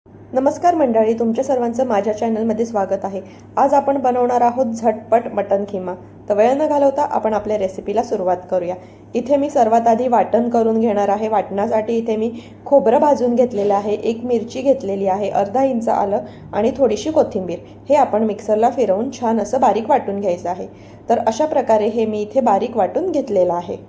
नमस्कार मंडळी, तुमच्या सर्वांचं माझ्या चॅनलमध्ये स्वागत आहे। आज आपण बनवणार आहोत झटपट मटन खिमा। तर वेळ न घालवता आपण आपल्या रेसिपीला सुरुवात करूया। इथे मी सर्वात आधी वाटण करून घेणार आहे। वाटणासाठी इथे मी खोबरं भाजून घेतलेलं आहे, एक मिरची घेतलेली आहे, अर्धा इंच आलं आणि थोडीशी कोथिंबीर। हे आपण मिक्सरला फिरवून छान असं बारीक वाटून घ्यायचं आहे। तर अशा प्रकारे हे मी इथे बारीक वाटून घेतलेलं आहे।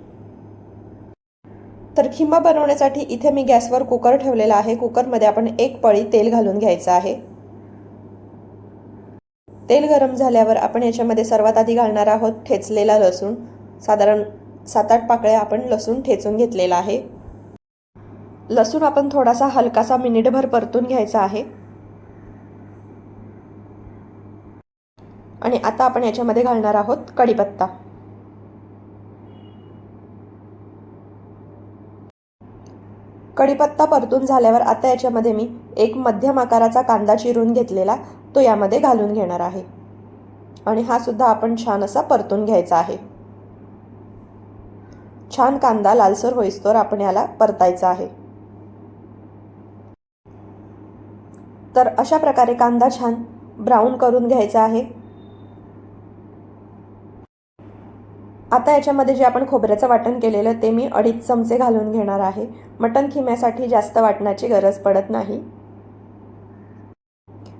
तर खिमा बनवण्यासाठी इथे मी गॅसवर कुकर ठेवलेला आहे। कुकरमध्ये आपण एक पळी तेल घालून घ्यायचं आहे। तेल गरम झाल्यावर आपण याच्यामध्ये सर्वात आधी घालणार आहोत ठेचलेला लसूण। साधारण 7-8 पाकळ्या आपण लसूण ठेचून घेतलेला आहे। लसूण आपण थोडासा हलकासा मिनिटभर परतून घ्यायचा आहे। आणि आता आपण याच्यामध्ये घालणार आहोत कढीपत्ता। कढीपत्ता परतून झाल्यावर आता याच्यामध्ये मी एक मध्यम आकाराचा कांदा चिरून घेतलेला तो यामध्ये घालून घेणार आहे। आणि हा सुद्धा आपण छान असा परतून घ्यायचा आहे। छान कांदा लालसर होईस्तोवर आपण याला परतायचा आहे। तर अशा प्रकारे कांदा छान ब्राऊन करून घ्यायचा आहे। आता याच्यामध्ये जे आपण खोबऱ्याचं वाटण केलेलं ते मी 2.5 चमचे घालून घेणार आहे। मटण खिम्यासाठी जास्त वाटणाची गरज पडत नाही।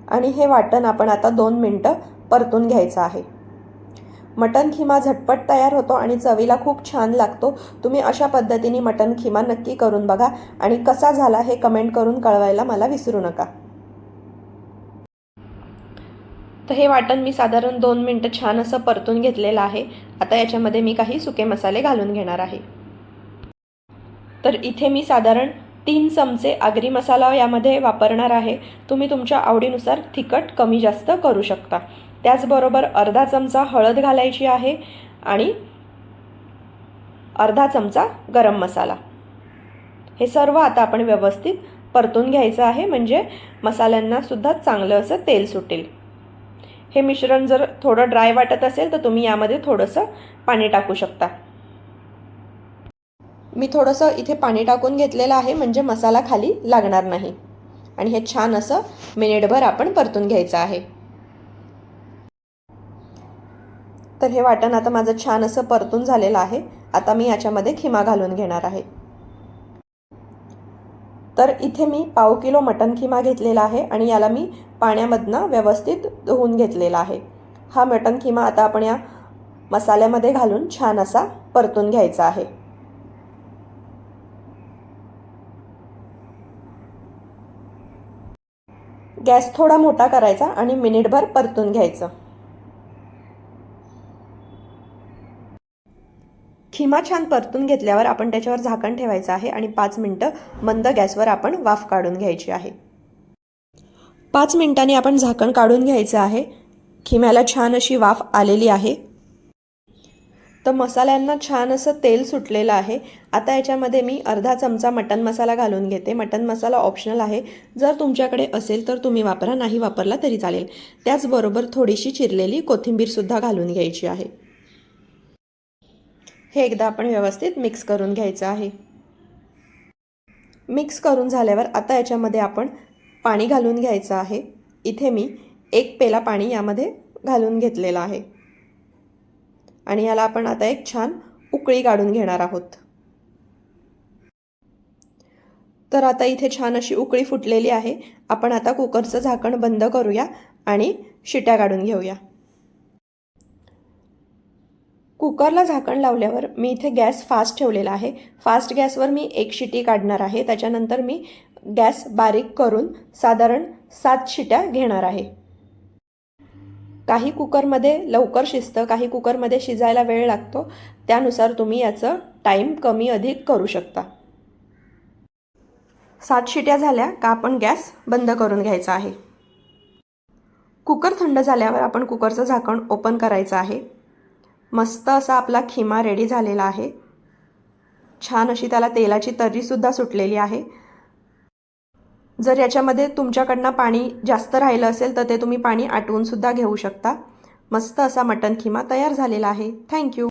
आणि हे वाटण आपण आता 2 मिनिटं परतून घ्यायचं आहे। मटण खिमा झटपट तयार होतो आणि चवीला खूप छान लागतो। तुम्ही अशा पद्धतीने मटण खिमा नक्की करून बघा आणि कसा झाला हे कमेंट करून कळवायला मला विसरू नका। तर हे वाटण मी साधारण 2 मिनिटं छान असं परतून घेतलेलं आहे। आता याच्यामध्ये मी काही सुके मसाले घालून घेणार आहे। तर इथे मी साधारण 3 चमचे आगरी मसाला यामध्ये वापरणार आहे। तुम्ही तुमच्या आवडीनुसार तिखट कमी जास्त करू शकता। त्याचबरोबर अर्धा चमचा हळद घालायची आहे आणि अर्धा चमचा गरम मसाला। हे सर्व आता आपण व्यवस्थित परतून घ्यायचं आहे, म्हणजे मसाल्यांना सुद्धा चांगलं असं तेल सुटेल। हे मिश्रण जर थोडं ड्राय वाटत असेल तर तुम्ही यामध्ये थोडंसं पाणी टाकू शकता। मी थोडंसं इथे पाणी टाकून घेतलेलं आहे, म्हणजे मसाला खाली लागणार नाही। आणि हे छान असं मिनिटभर आपण परतून घ्यायचं आहे। तर हे वाटण आता माझं छान असं परतून झालेलं आहे। आता मी याच्यामध्ये खिमा घालून घेणार आहे। तर इथे मी पाव किलो मटण खिमा घेतलेला आहे आणि याला मी पाण्यामधनं व्यवस्थित धुवून घेतलेला आहे। हा मटण खिमा आता आपण या मसाल्यामध्ये घालून छान असा परतून घ्यायचा आहे। गॅस थोडा मोठा करायचा आणि मिनिटभर परतून घ्यायचं। खिमा छान परतून घेतल्यावर आपण त्याच्यावर झाकण ठेवायचं आहे आणि 5 मिनिटं मंद गॅसवर आपण वाफ काढून घ्यायची आहे। 5 मिनिटांनी आपण झाकण काढून घ्यायचं आहे। खिम्याला छान अशी वाफ आलेली आहे। तर मसाल्यांना छान असं तेल सुटलेलं आहे। आता याच्यामध्ये मी अर्धा चमचा मटण मसाला घालून घेते। मटण मसाला ऑप्शनल आहे, जर तुमच्याकडे असेल तर तुम्ही वापरा, नाही वापरला तरी चालेल। त्याचबरोबर थोडीशी चिरलेली कोथिंबीर सुद्धा घालून घ्यायची आहे। हे एकदा आपण व्यवस्थित मिक्स करून घ्यायचं आहे। मिक्स करून झाल्यावर आता याच्यामध्ये आपण पाणी घालून घ्यायचं आहे। इथे मी 1 पेला पाणी यामध्ये घालून घेतलेलं आहे आणि याला आपण आता एक छान उकळी काढून घेणार आहोत। तर आता इथे छान अशी उकळी फुटलेली आहे। आपण आता कुकरचं झाकण बंद करूया आणि शिट्या काढून घेऊया। कुकरला झाकण लावल्यावर मी इथे गॅस फास्ट ठेवलेला आहे। फास्ट गॅसवर मी 1 शिटी काढणार आहे। त्याच्यानंतर मी गॅस बारीक करून साधारण 7 शिट्या घेणार आहे। काही कुकरमध्ये लवकर शिजतं, काही कुकरमध्ये शिजायला वेळ लागतो, त्यानुसार तुम्ही याचं टाइम कमी अधिक करू शकता। 7 शिट्या झाल्या का आपण गॅस बंद करून घ्यायचा आहे। कुकर थंड झाल्यावर आपण कुकरचं झाकण ओपन करायचं आहे। मस्त असा आपला खिमा रेडी झालेला आहे। छान अशी त्याला तेलाची तर्री सुद्धा सुटलेली आहे। जर याच्यामध्ये तुमच्याकडनं पाणी जास्त राहिलं असेल तर ते तुम्ही पाणी आटवून सुद्धा घेऊ शकता। मस्त असा मटण खिमा तयार झालेला आहे। थँक्यू।